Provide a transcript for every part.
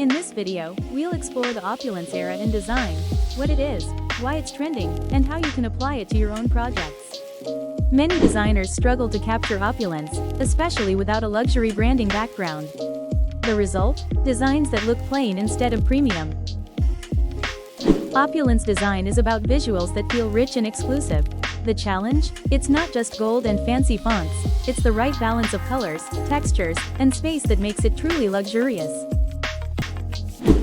In this video, we'll explore the opulence era in design, what it is, why it's trending, and how you can apply it to your own projects. Many designers struggle to capture opulence, especially without a luxury branding background. The result? Designs that look plain instead of premium. Opulence design is about visuals that feel rich and exclusive. The challenge? It's not just gold and fancy fonts, it's the right balance of colors, textures, and space that makes it truly luxurious.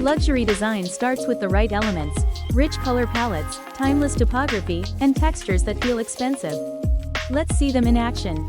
Luxury design starts with the right elements: rich color palettes, timeless typography, and textures that feel expensive. Let's see them in action.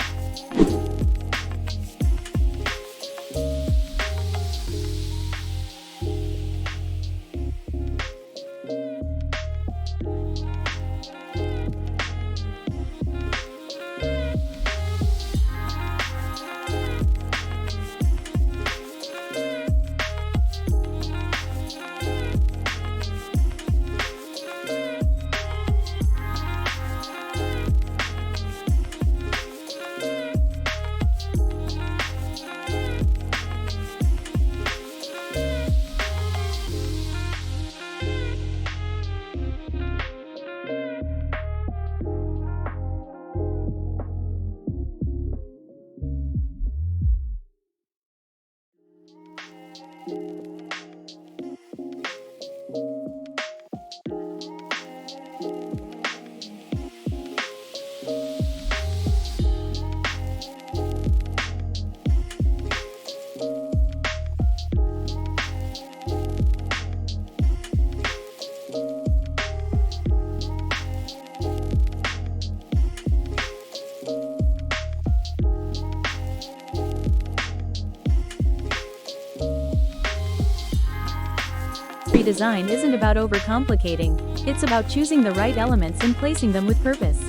Design isn't about overcomplicating, it's about choosing the right elements and placing them with purpose.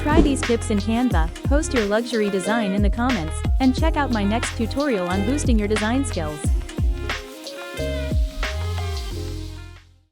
Try these tips in Canva, post your luxury design in the comments, and check out my next tutorial on boosting your design skills.